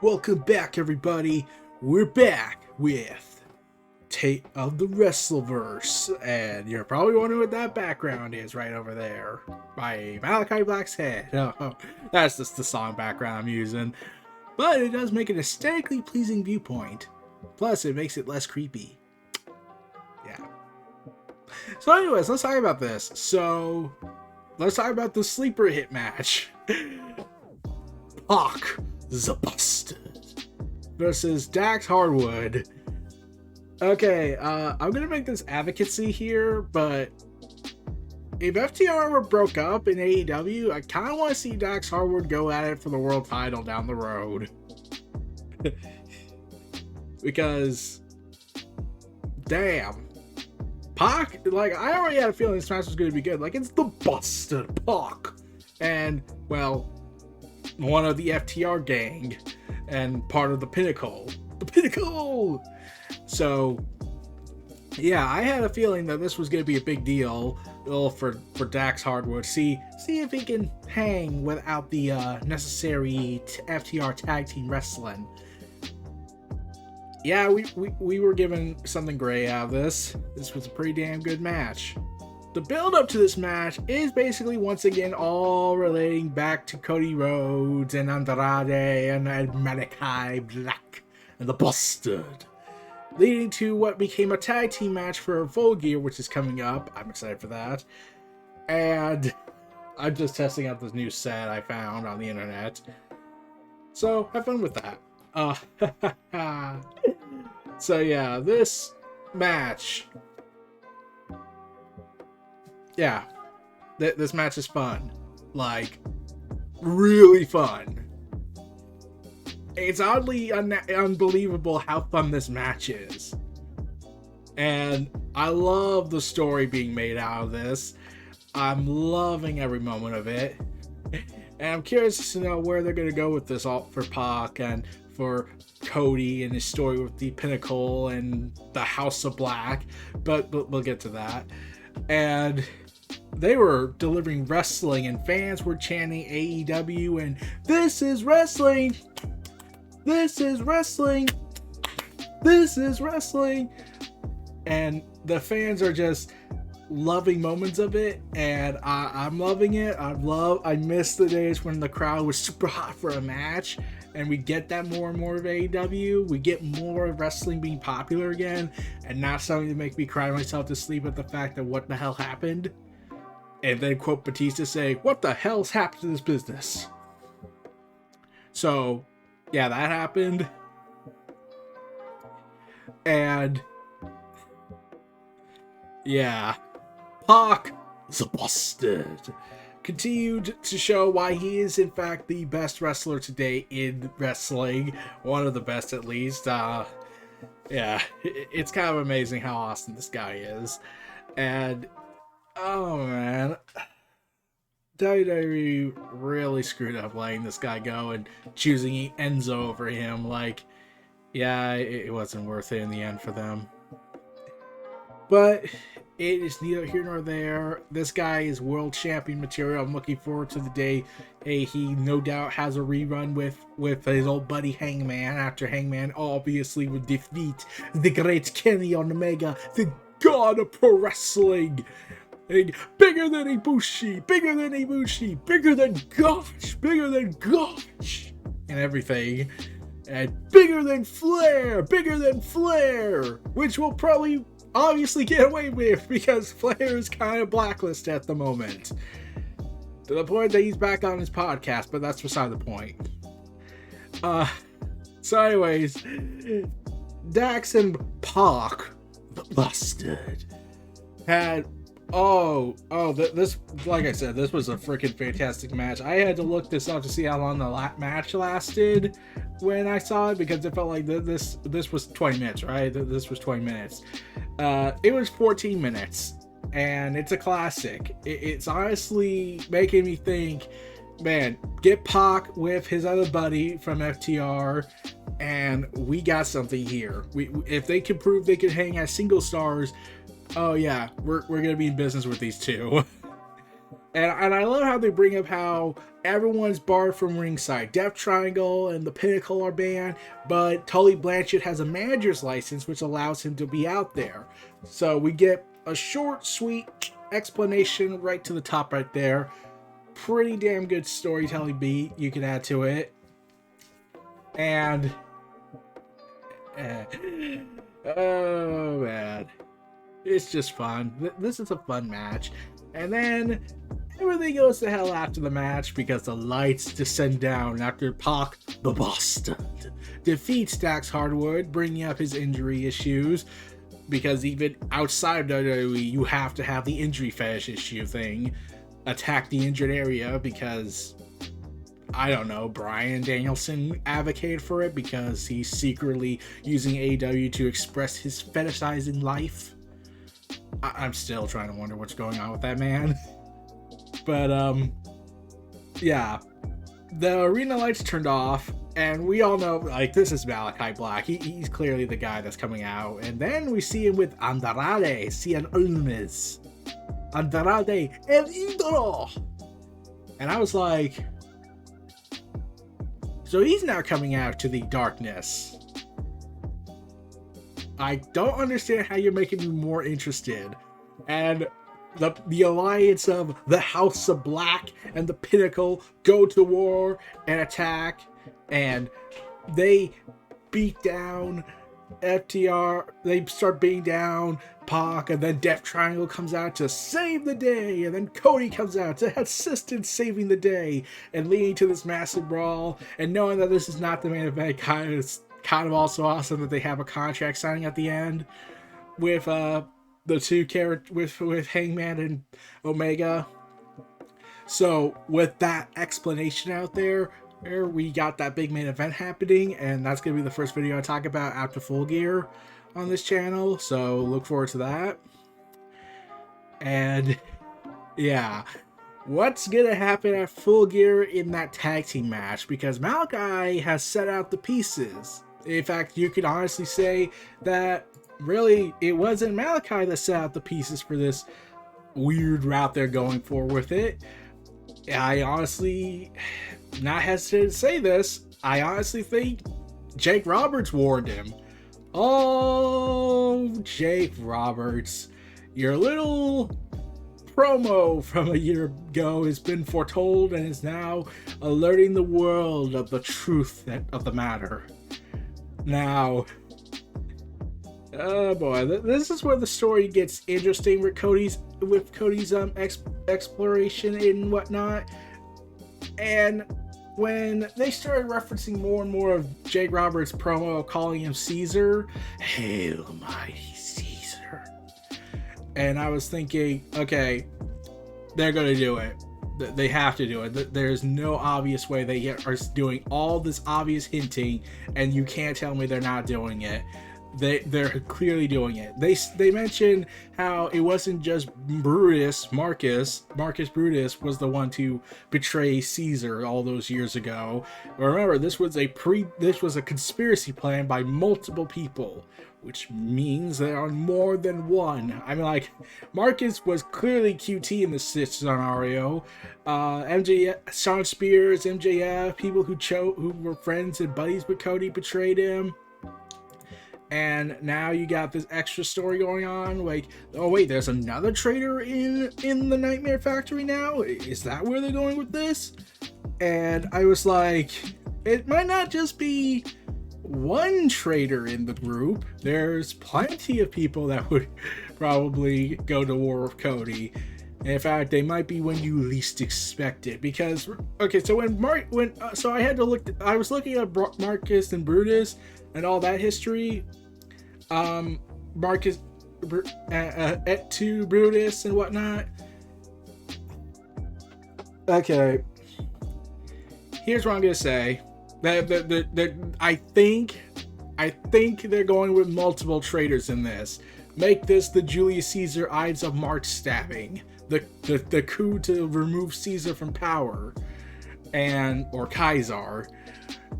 Welcome back, everybody. We're back with Tape of the WrestleVerse, and you're probably wondering what that background is right over there by Malakai Black's head. Oh, that's just the song background I'm using, but it does make an aesthetically pleasing viewpoint. Plus, it makes it less creepy. Yeah. So, anyways, let's talk about this. So, let's talk about the sleeper hit match. PAC, the Bastard, versus Dax Harwood. Okay, I'm gonna make this advocacy here, but if FTR were broke up in AEW, I kind of want to see Dax Harwood go at it for the world title down the road. Because, damn, PAC, like, I already had a feeling this match was going to be good. Like, it's the Bastard PAC, and, well, one of the FTR gang, and part of the Pinnacle. The Pinnacle! So, yeah, I had a feeling that this was going to be a big deal for Dax Harwood. See if he can hang without the necessary FTR tag team wrestling. Yeah, we were given something great out of this. This was a pretty damn good match. The build up to this match is basically once again all relating back to Cody Rhodes and Andrade and Malakai Black and the Bastard, leading to what became a tag team match for Full Gear, which is coming up. I'm excited for that. And I'm just testing out this new set I found on the internet. So have fun with that. So yeah, this match. Yeah, this match is fun. Like, really fun. It's oddly unbelievable how fun this match is. And I love the story being made out of this. I'm loving every moment of it. And I'm curious to know where they're going to go with this all for PAC and for Cody and his story with the Pinnacle and the House of Black. But we'll get to that. And they were delivering wrestling and fans were chanting AEW and "This is wrestling! This is wrestling! This is wrestling!" And the fans are just loving moments of it, and I'm loving it. I miss the days when the crowd was super hot for a match, and we get that more and more of AEW. We get more of wrestling being popular again, and not something to make me cry myself to sleep at the fact that what the hell happened. And then quote Batista say, "What the hell's happened to this business?" So, yeah, that happened. And yeah, PAC, the Bastard, continued to show why he is in fact the best wrestler today in wrestling. One of the best, at least. Yeah, it's kind of amazing how awesome this guy is. And oh man, WWE really screwed up letting this guy go and choosing Enzo over him. Like, yeah, it wasn't worth it in the end for them. But it is neither here nor there. This guy is world champion material. I'm looking forward to the day he no doubt has a rerun with his old buddy Hangman, after Hangman obviously would defeat the great Kenny Omega, the god of pro wrestling. Bigger than Ibushi, bigger than Ibushi, bigger than Gosh, and everything. And bigger than Flair, which will probably obviously get away with because Flair is kind of blacklisted at the moment. To the point that he's back on his podcast, but that's beside the point. So anyways, Dax and PAC, the Bastard, had this, like I said, this was a freaking fantastic match. I had to look this up to see how long the match lasted when I saw it, because it felt like this was 20 minutes, right? This was 20 minutes. It was 14 minutes, and it's a classic. It's honestly making me think, man, get PAC with his other buddy from FTR, and we got something here. If they can prove they can hang as single stars, oh yeah, we're gonna be in business with these two. And I love how they bring up how everyone's barred from ringside. Death Triangle and the Pinnacle are banned, but Tully Blanchard has a manager's license, which allows him to be out there. So we get a short, sweet explanation right to the top right there. Pretty damn good storytelling beat you can add to it. And oh man, it's just fun. This is a fun match. And then everything goes to hell after the match because the lights descend down after PAC, the Boston, defeats Dax Harwood, bringing up his injury issues. Because even outside of WWE, you have to have the injury fetish issue thing. Attack the injured area because, I don't know, Bryan Danielson advocated for it because he's secretly using AEW to express his fetishizing life. I'm still trying to wonder what's going on with that man. But, yeah. The arena lights turned off, and we all know, like, this is Malakai Black. He's clearly the guy that's coming out. And then we see him with Andrade El Idolo. And I was like, so he's now coming out to the darkness. I don't understand how you're making me more interested. And the alliance of the House of Black and the Pinnacle go to war and attack, and they beat down FTR. They start beating down PAC, and then Death Triangle comes out to save the day, and then Cody comes out to assist in saving the day, and leading to this massive brawl. And knowing that this is not the main event, it's kind of also awesome that they have a contract signing at the end with the two characters with Hangman and Omega. So with that explanation out there, we got that big main event happening, and that's gonna be the first video I talk about after Full Gear on this channel. So look forward to that. And yeah, what's gonna happen at Full Gear in that tag team match? Because Malakai has set out the pieces. In fact, you could honestly say that really it wasn't Malakai that set out the pieces for this weird route they're going for with it. I honestly, not hesitant to say this, I honestly think Jake Roberts warned him. Oh, Jake Roberts, your little promo from a year ago has been foretold and is now alerting the world of the truth of the matter. Now, oh boy, this is where the story gets interesting with Cody's exploration and whatnot. And when they started referencing more and more of Jake Roberts' promo, calling him Caesar, Hail Mighty Caesar, and I was thinking, okay, they're gonna do it. They have to do it. There's no obvious way they are doing all this obvious hinting, and you can't tell me they're not doing it. They're clearly doing it. They mentioned how it wasn't just Brutus, Marcus Brutus was the one to betray Caesar all those years ago. But remember, this was a conspiracy plan by multiple people, which means there are more than one. I mean, like, Marcus was clearly QT in the scenario. MJF, Sean Spears, MJF, people who were friends and buddies with Cody betrayed him. And now you got this extra story going on, like, oh wait, there's another traitor in the Nightmare Factory now? Is that where they're going with this? And I was like, it might not just be one traitor in the group. There's plenty of people that would probably go to war with Cody. In fact, they might be when you least expect it. Because, okay, so I was looking at Marcus and Brutus and all that history. Marcus to Brutus and whatnot. Okay, here's what I'm gonna say. I think they're going with multiple traitors in this. Make this the Julius Caesar Ides of March stabbing, the coup to remove Caesar from power, or Kaiser.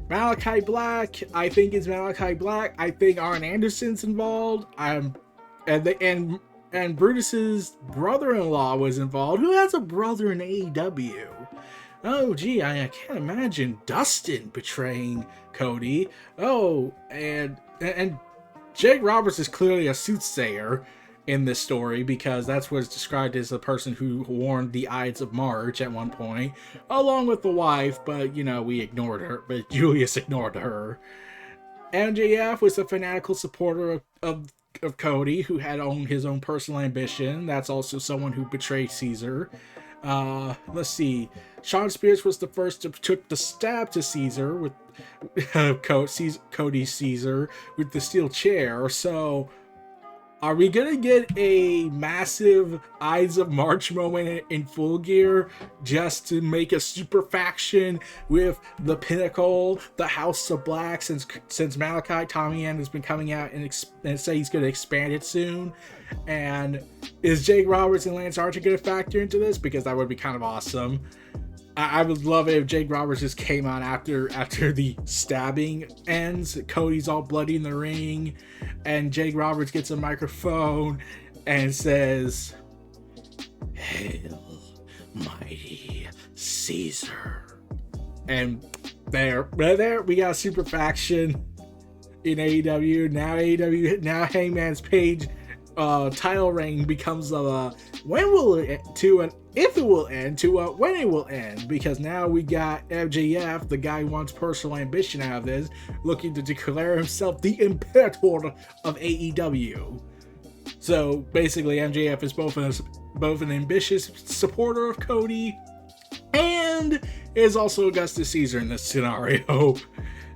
Malakai Black, I think is Malakai Black. I think Arn Anderson's involved. And And Brutus's brother-in-law was involved. Who has a brother in AEW? Oh, gee, I can't imagine Dustin betraying Cody. Oh, and Jake Roberts is clearly a soothsayer in this story, because that's what's described as the person who warned the Ides of March at one point, along with the wife, but, you know, we ignored her, but Julius ignored her. MJF was a fanatical supporter of Cody, who had his own personal ambition. That's also someone who betrayed Caesar. Let's see. Sean Spears was the first to took the stab to Caesar with Cody Caesar with the steel chair. So, are we gonna get a massive Ides of March moment in Full Gear just to make a super faction with the Pinnacle, the House of Black, since Malakai, Tommy End has been coming out and say he's gonna expand it soon? And is Jake Roberts and Lance Archer gonna factor into this? Because that would be kind of awesome. I would love it if Jake Roberts just came on after the stabbing ends. Cody's all bloody in the ring, and Jake Roberts gets a microphone and says, "Hail, mighty Caesar." And there we got a super faction in AEW. Now Hangman's Page title reign becomes when will it to an if it will end to when it will end, because now we got MJF, the guy who wants personal ambition out of this, looking to declare himself the imperator of AEW. So basically MJF is both an ambitious supporter of Cody and is also Augustus Caesar in this scenario.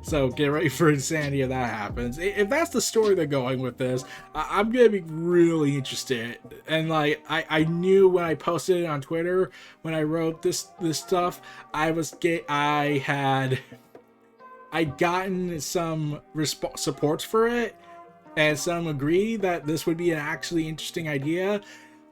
So get ready for insanity if that happens. If that's the story they're going with this, I'm gonna be really interested. And like I knew when I posted it on Twitter, when I wrote this stuff, I'd gotten some supports for it, and some agree that this would be an actually interesting idea.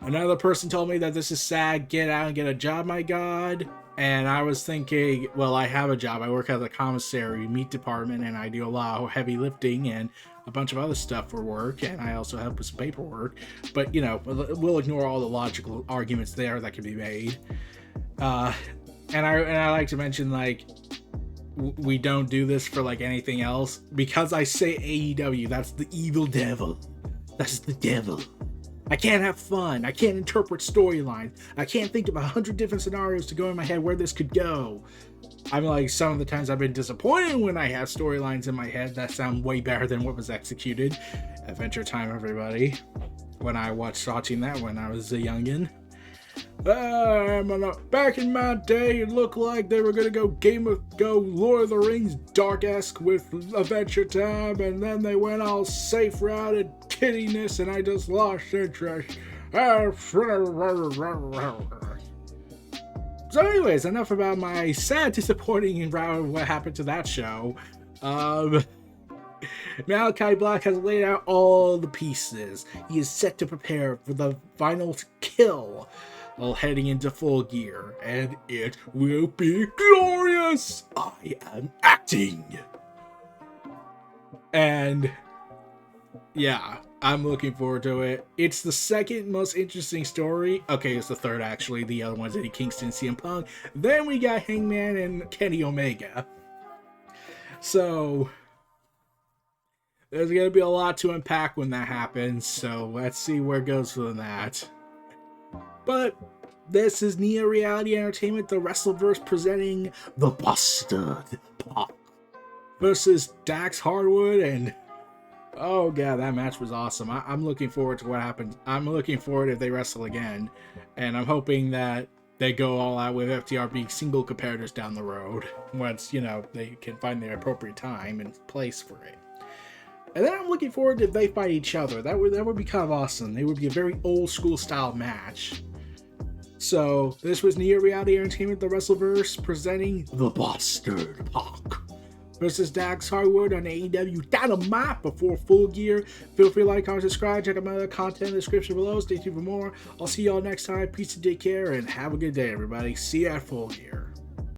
Another person told me that this is sad, get out and get a job, my god. And I was thinking, well, I have a job. I work at the commissary meat department, and I do a lot of heavy lifting and a bunch of other stuff for work, and I also help with some paperwork. But, you know, we'll ignore all the logical arguments there that can be made. And I like to mention, like, we don't do this for, like, anything else. Because I say AEW, that's the evil devil. That's the devil. I can't have fun. I can't interpret storylines. I can't think of 100 different scenarios to go in my head where this could go. I'm like, some of the times I've been disappointed when I have storylines in my head that sound way better than what was executed. Adventure Time, everybody. When I watching that when I was a youngin'. Back in my day, it looked like they were gonna go Lord of the Rings dark-esque with Adventure Time, and then they went all safe routed kiddiness, and I just lost interest. So anyways, enough about my sad, disappointing and what happened to that show. Malakai Black has laid out all the pieces. He is set to prepare for the final kill while heading into Full Gear, and it will be glorious! I am acting! And yeah, I'm looking forward to it. It's the second most interesting story. Okay, it's the third actually. The other one's Eddie Kingston, CM Punk. Then we got Hangman and Kenny Omega. So there's gonna be a lot to unpack when that happens, so let's see where it goes from that. But this is Neo Reality Entertainment, the WrestleVerse, presenting the Bastard PAC versus Dax Harwood, and oh god, that match was awesome. I'm looking forward to what happens. I'm looking forward if they wrestle again, and I'm hoping that they go all out with FTR being single competitors down the road once, you know, they can find their appropriate time and place for it. And then I'm looking forward to if they fight each other. That would be kind of awesome. It would be a very old school style match. So this was Neo Reality Entertainment, the WrestleVerse, presenting the Bastard PAC versus Dax Harwood on AEW Dynamite before Full Gear. Feel free to like, comment, subscribe, check out my other content in the description below. Stay tuned for more. I'll see y'all next time. Peace and take care, and have a good day, everybody. See you at Full Gear.